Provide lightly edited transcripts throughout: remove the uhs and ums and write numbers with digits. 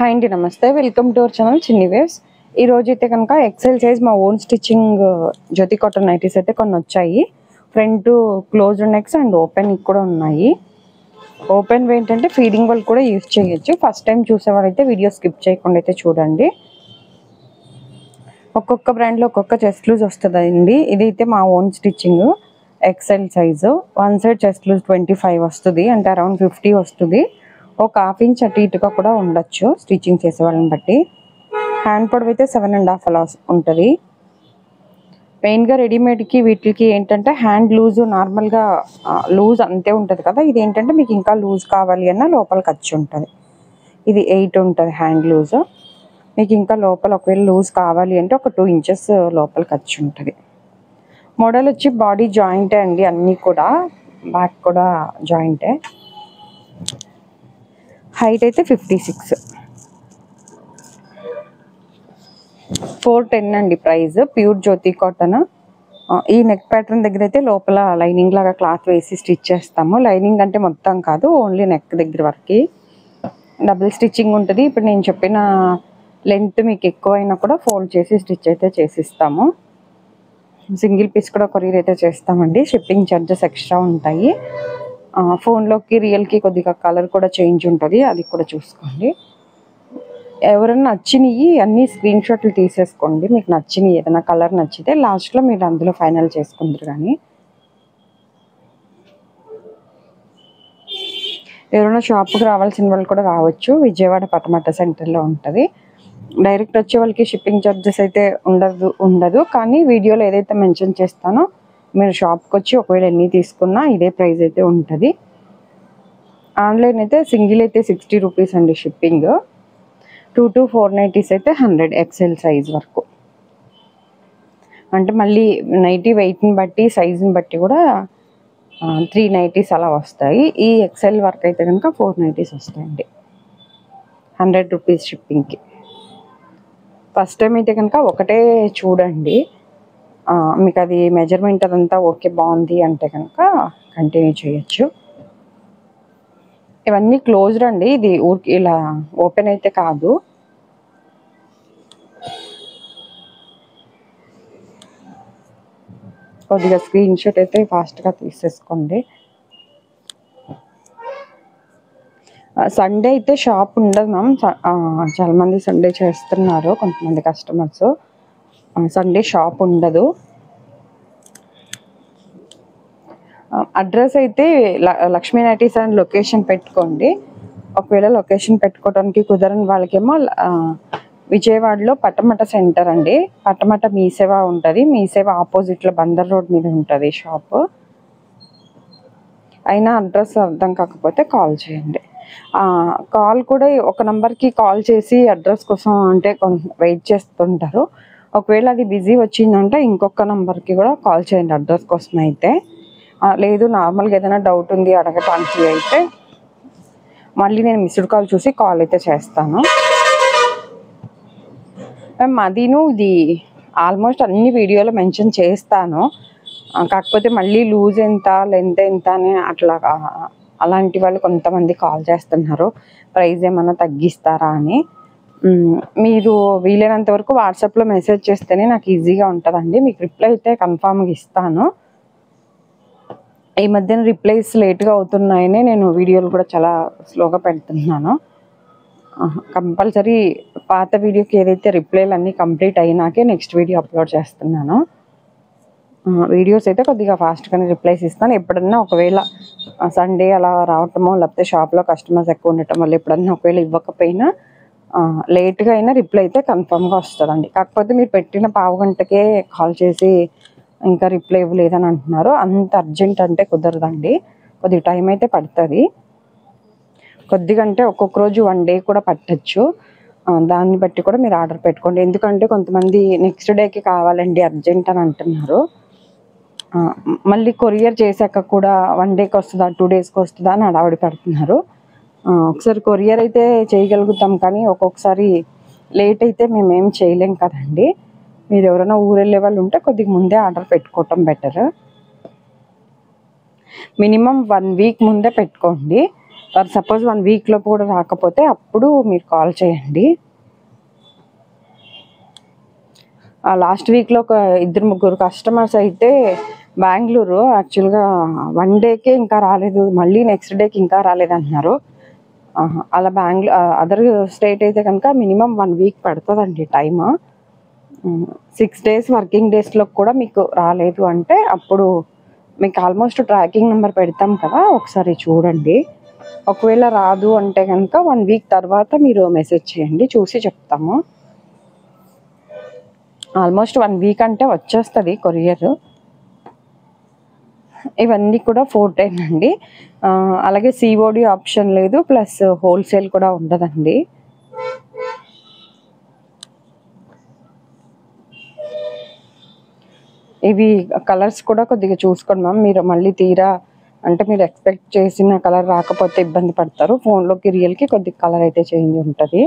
Hi అండి, నమస్తే. Welcome to our channel చిన్ని వేవ్స్. ఈ రోజు అయితే కనుక ఎక్సెల్ సైజ్ మా ఓన్ స్టిచ్చింగ్ జ్యోతి కాటన్ నైటీస్ అయితే కొన్ని వచ్చాయి. Front closed next and open కూడా ఉన్నాయి. ఓపెన్ ఏంటంటే ఫీడింగ్ వాళ్ళు కూడా యూజ్ చేయొచ్చు. ఫస్ట్ టైం చూసేవారైతే వీడియో స్కిప్ చేయకుండా అయితే చూడండి. ఒక్కొక్క బ్రాండ్లో ఒక్కొక్క చెస్ట్ లూజ్ వస్తుందండి. ఇదైతే మా own stitching XL size. One side chest loose 25 వస్తుంది, అంటే అరౌండ్ 50 వస్తుంది. ఒక హాఫ్ ఇంచ్ అటు ఇటుగా కూడా ఉండొచ్చు స్టిచ్చింగ్ చేసే వాళ్ళని బట్టి. హ్యాండ్ పొడవు అయితే 7.5 అలా ఉంటుంది. మెయిన్గా రెడీమేడ్కి వీటికి ఏంటంటే హ్యాండ్ లూజు నార్మల్గా లూజ్ అంతే ఉంటుంది కదా. ఇది ఏంటంటే మీకు ఇంకా లూజ్ కావాలి అన్న లోపల ఖర్చు ఉంటుంది. ఇది 8 ఉంటుంది హ్యాండ్ లూజు. మీకు ఇంకా లోపల ఒకవేళ లూజ్ కావాలి అంటే ఒక 2 ఇంచెస్ లోపల ఖర్చు ఉంటుంది. మోడల్ వచ్చి బాడీ జాయింటే అండి, అన్నీ కూడా బ్యాక్ కూడా జాయింటే. హైట్ అయితే 56, 410 అండి ప్రైస్. ప్యూర్ జ్యోతి కాటన్. ఈ నెక్ ప్యాటర్న్ దగ్గర అయితే లోపల లైనింగ్ లాగా క్లాత్ వేసి స్టిచ్ చేస్తాము. లైనింగ్ అంటే మొత్తం కాదు, ఓన్లీ నెక్ దగ్గర వరకు డబుల్ స్టిచ్చింగ్ ఉంటుంది. ఇప్పుడు నేను చెప్పిన లెంత్ మీకు ఎక్కువైనా కూడా ఫోల్డ్ చేసి స్టిచ్ అయితే చేసిస్తాము. సింగిల్ పీస్ కూడా కొరియర్ అయితే చేస్తామండి. షిప్పింగ్ ఛార్జెస్ ఎక్స్ట్రా ఉంటాయి. ఫోన్లోకి రియల్కి కొద్దిగా కలర్ కూడా చేంజ్ ఉంటుంది, అది కూడా చూసుకోండి. ఎవరైనా నచ్చినవి అన్నీ స్క్రీన్ షాట్లు తీసేసుకోండి. మీకు నచ్చినవి ఏదైనా కలర్ నచ్చితే లాస్ట్లో మీరు అందులో ఫైనల్ చేసుకుంటారు. కానీ ఎవరైనా షాప్కి రావాల్సిన వాళ్ళు కూడా రావచ్చు. విజయవాడ పటమట సెంటర్లో ఉంటుంది. డైరెక్ట్ వచ్చే వాళ్ళకి షిప్పింగ్ ఛార్జెస్ అయితే ఉండదు. కానీ వీడియోలో ఏదైతే మెన్షన్ చేస్తానో మీరు షాప్కి వచ్చి ఒకవేళ ఎన్ని తీసుకున్నా ఇదే ప్రైస్ అయితే ఉంటుంది. ఆన్లైన్ అయితే సింగిల్ అయితే 60 రూపీస్ అండి షిప్పింగ్. 2 to 4 నైటీస్ అయితే 100 ఎక్సెల్ సైజ్ వరకు. అంటే మళ్ళీ నైటీ వెయిట్ని బట్టి సైజుని బట్టి కూడా 3 నైటీస్ అలా వస్తాయి. ఈ ఎక్సెల్ వర్క్ అయితే కనుక 4 నైటీస్ వస్తాయండి 100 రూపీస్ షిప్పింగ్కి. ఫస్ట్ టైం అయితే కనుక ఒకటే చూడండి. మీకు అది మెజర్మెంట్ అదంతా ఓకే బాగుంది అంటే కనుక కంటిన్యూ చేయొచ్చు. ఇవన్నీ క్లోజ్డ్ అండి, ఇది ఊరికి ఇలా ఓపెన్ అయితే కాదు. కొద్దిగా స్క్రీన్ షాట్ అయితే ఫాస్ట్గా తీసేసుకోండి. సండే అయితే షాప్ ఉండదు మ్యామ్. చాలామంది సండే చేస్తున్నారు, కొంతమంది కస్టమర్స్. సండే షాప్ ఉండదు. అడ్రస్ అయితే లక్ష్మీ నైటీస్ అండ్ లొకేషన్ పెట్టుకోండి. ఒకవేళ లొకేషన్ పెట్టుకోవడానికి కుదరని వాళ్ళకేమో విజయవాడలో పటమట సెంటర్ అండి. పటమట మీ సేవ ఉంటుంది. మీ సేవ ఆపోజిట్లో బందర్ రోడ్ మీద ఉంటుంది షాప్. అయినా అడ్రస్ అర్థం కాకపోతే కాల్ చేయండి. కాల్ కూడా ఒక నెంబర్కి కాల్ చేసి అడ్రస్ కోసం అంటే వెయిట్ చేస్తుంటారు. ఒకవేళ అది బిజీ వచ్చిందంటే ఇంకొక నెంబర్కి కూడా కాల్ చేయండి అడ్రస్ కోసం అయితే. లేదు నార్మల్గా ఏదైనా డౌట్ ఉంది అడగటానికి అయితే మళ్ళీ నేను మిస్డ్ కాల్ చూసి కాల్ అయితే చేస్తాను. మదీను ఇది ఆల్మోస్ట్ అన్ని వీడియోలో మెన్షన్ చేస్తాను. కాకపోతే మళ్ళీ లూజ్ ఎంత లెంత్ ఎంత అని అట్లా అలాంటి వాళ్ళు కొంతమంది కాల్ చేస్తున్నారు, ప్రైస్ ఏమన్నా తగ్గిస్తారా అని. మీరు వీలైనంత వరకు వాట్సాప్లో మెసేజ్ చేస్తేనే నాకు ఈజీగా ఉంటుందండి. మీకు రిప్లై అయితే కన్ఫామ్గా ఇస్తాను. ఈ మధ్యన రిప్లైస్ లేట్గా అవుతున్నాయని నేను వీడియోలు కూడా చాలా స్లోగా పెడుతున్నాను. కంపల్సరీ పాత వీడియోకి ఏదైతే రిప్లైలు అన్నీ కంప్లీట్ అయినాకే నెక్స్ట్ వీడియో అప్లోడ్ చేస్తున్నాను. వీడియోస్ అయితే కొద్దిగా ఫాస్ట్గానే రిప్లైస్ ఇస్తాను. ఎప్పుడన్నా ఒకవేళ సండే అలా రావటమో లేకపోతే షాప్లో కస్టమర్స్ ఎక్కువ ఉండటం వల్ల ఎప్పుడన్నా ఒకవేళ ఇవ్వకపోయినా లేట్గా అయినా రిప్లై అయితే కన్ఫామ్గా వస్తుందండి. కాకపోతే మీరు పెట్టిన పావు గంటకే కాల్ చేసి ఇంకా రిప్లై ఇవ్వలేదని అంటున్నారు. అంత అర్జెంట్ అంటే కుదరదండి, కొద్దిగా టైం అయితే పడుతుంది. కొద్దిగా అంటే ఒక్కొక్క రోజు 1 డే కూడా పట్టచ్చు. దాన్ని బట్టి కూడా మీరు ఆర్డర్ పెట్టుకోండి. ఎందుకంటే కొంతమంది నెక్స్ట్ డేకి కావాలండి అర్జెంట్ అని అంటున్నారు. మళ్ళీ కొరియర్ చేశాక కూడా 1 డేకి వస్తుందా 2 డేస్కి వస్తుందా అని హడావిడి పెడుతున్నారు. ఒకసారి కొరియర్ అయితే చేయగలుగుతాం, కానీ ఒక్కొక్కసారి లేట్ అయితే మేమేం చేయలేం కదండి. మీరు ఎవరైనా ఊరు వెళ్ళే వాళ్ళు ఉంటే కొద్దిగా ముందే ఆర్డర్ పెట్టుకోవటం బెటర్. మినిమం 1 వీక్ ముందే పెట్టుకోండి. సపోజ్ 1 వీక్ లోపు కూడా రాకపోతే అప్పుడు మీరు కాల్ చేయండి. లాస్ట్ వీక్లో ఒక 2-3 కస్టమర్స్ అయితే బెంగళూరు యాక్చువల్గా 1 డేకే ఇంకా రాలేదు, మళ్ళీ నెక్స్ట్ డేకి ఇంకా రాలేదు అంటున్నారు. అలా అదర్ స్టేట్ అయితే కనుక మినిమం 1 వీక్ పడుతుందండి టైమ్. 6 డేస్ వర్కింగ్ డేస్లో కూడా మీకు రాలేదు అంటే అప్పుడు మీకు ఆల్మోస్ట్ ట్రాకింగ్ నెంబర్ పెడతాం కదా, ఒకసారి చూడండి. ఒకవేళ రాదు అంటే కనుక 1 వీక్ తర్వాత మీరు మెసేజ్ చేయండి, చూసి చెప్తాము. ఆల్మోస్ట్ 1 వీక్ అంటే వచ్చేస్తుంది కొరియర్. ఇవన్నీ కూడా 410 అండి. అలాగే సిఓడి ఆప్షన్ లేదు, ప్లస్ హోల్సేల్ కూడా ఉండదండి. ఇవి కలర్స్ కూడా కొద్దిగా చూసుకోండి మ్యామ్. మీరు మళ్ళీ తీరా అంటే మీరు ఎక్స్పెక్ట్ చేసిన కలర్ రాకపోతే ఇబ్బంది పడతారు. ఫోన్లోకి రియల్కి కొద్దిగా కలర్ అయితే చేంజ్ ఉంటుంది.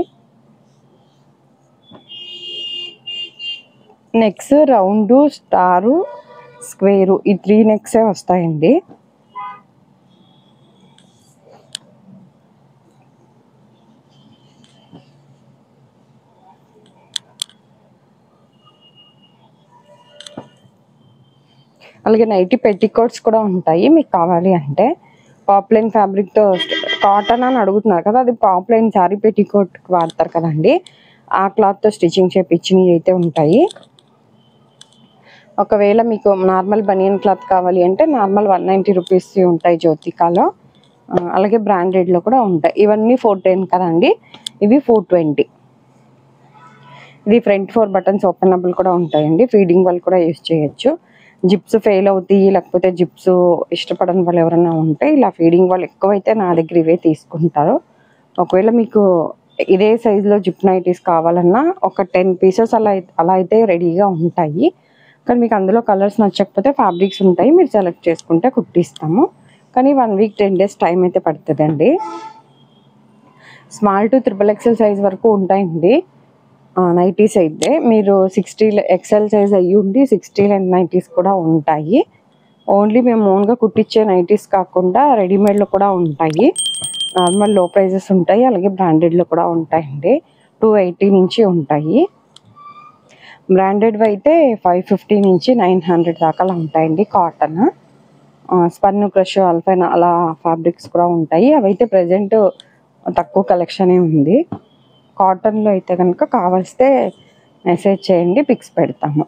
నెక్స్ రౌండ్, స్టారు, స్క్వేరు ఈ 3 నెక్సే వస్తాయండి. అలాగే నైటీ పెట్టికోట్స్ కూడా ఉంటాయి మీకు కావాలి అంటే. పాప్లైన్ ఫ్యాబ్రిక్తో కాటన్ అని అడుగుతున్నారు కదా, అది పాప్లైన్ శారీ పెట్టికోట్ వాడతారు కదండి, ఆ క్లాత్తో స్టిచ్చింగ్ చేయించినవి అయితే ఉంటాయి. ఒకవేళ మీకు నార్మల్ బనియన్ క్లాత్ కావాలి అంటే నార్మల్ 190 రూపీస్ ఉంటాయి జ్యోతికాలో. అలాగే బ్రాండెడ్లో కూడా ఉంటాయి. ఇవన్నీ 410 కదండి, ఇవి 420. ఇది ఫ్రంట్ 4 బటన్స్ ఓపెనబుల్ కూడా ఉంటాయండి, ఫీడింగ్ వాళ్ళు కూడా యూజ్ చేయొచ్చు. జిప్స్ ఫెయిల్ అవుతాయి, లేకపోతే జిప్స్ ఇష్టపడని వాళ్ళు ఎవరైనా ఉంటే ఇలా ఫీడింగ్ వాళ్ళు ఎక్కువైతే నా దగ్గర ఇవే తీసుకుంటారు. ఒకవేళ మీకు ఇదే సైజులో జిప్ నైటీస్ కావాలన్నా ఒక 10 పీసెస్ అలా అయితే రెడీగా ఉంటాయి. కానీ మీకు అందులో కలర్స్ నచ్చకపోతే ఫ్యాబ్రిక్స్ ఉంటాయి, మీరు సెలెక్ట్ చేసుకుంటే కుట్టిస్తాము. కానీ 1 వీక్ 10 డేస్ టైం అయితే పడుతుందండి. స్మాల్ టు XXL సైజ్ వరకు ఉంటాయండి నైటీస్ అయితే. మీరు 60 XL సైజ్ అయ్యి ఉండి 60 లెంత్ నైటీస్ కూడా ఉంటాయి. ఓన్లీ మేము ఓన్గా కుట్టించే నైటీస్ కాకుండా రెడీమేడ్లో కూడా ఉంటాయి. నార్మల్ లో ప్రైజెస్ ఉంటాయి, అలాగే బ్రాండెడ్లో కూడా ఉంటాయండి. 280 నుంచి ఉంటాయి. బ్రాండెడ్ అయితే 550 నుంచి 900 దాకా ఉంటాయండి. కాటన్, స్పన్, క్రష్, అల్ఫైన్ అలా ఫ్యాబ్రిక్స్ కూడా ఉంటాయి. అవైతే ప్రజెంట్ తక్కువ కలెక్షనే ఉంది. కాటన్లో అయితే కనుక కావలిస్తే మెసేజ్ చేయండి, పిక్స్ పెడతాము.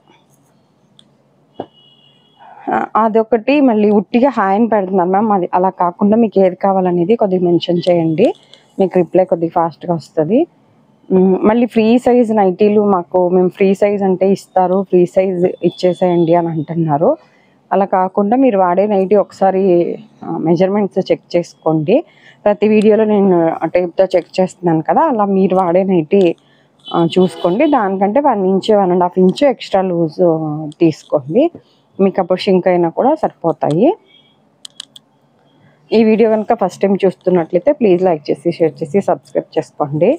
అదొకటి మళ్ళీ ఉట్టిగా హాయ్ అని పెడుతున్నారు మ్యామ్, అది అలా కాకుండా మీకు ఏది కావాలనేది కొద్దిగా మెన్షన్ చేయండి, మీకు రిప్లై కొద్దిగా ఫాస్ట్గా వస్తుంది. మళ్ళీ ఫ్రీ సైజ్ నైటీలు మేము ఫ్రీ సైజ్ అంటే ఇస్తారు, ఫ్రీ సైజ్ ఇచ్చేసేయండి అని అంటున్నారు. అలా కాకుండా మీరు వాడే నైటీ ఒకసారి మెజర్మెంట్స్ చెక్ చేసుకోండి. ప్రతి వీడియోలో నేను టేప్తో చెక్ చేస్తున్నాను కదా, అలా మీరు వాడే నైటీ చూసుకోండి. దానికంటే 1 ఇంచ్ 1.5 ఇంచ్ ఎక్స్ట్రా లూజ్ తీసుకోండి, మీకు అప్పుడు షింక్ అయినా కూడా సరిపోతాయి. ఈ వీడియో కనుక ఫస్ట్ టైం చూస్తున్నట్లయితే ప్లీజ్ లైక్ చేసి, షేర్ చేసి, సబ్స్క్రైబ్ చేసుకోండి.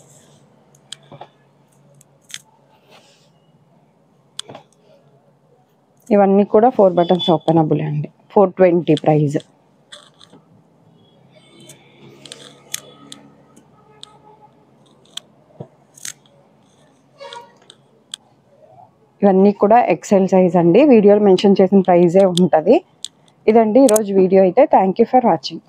ఇవన్నీ కూడా 4 బటన్స్ ఓపెనబుల్ అండి, 420 ప్రైజ్. ఇవన్నీ కూడా XL సైజ్ అండి, వీడియోలో మెన్షన్ చేసిన ప్రైజే ఉంటుంది. ఇదండి ఈరోజు వీడియో అయితే. Thank you for watching.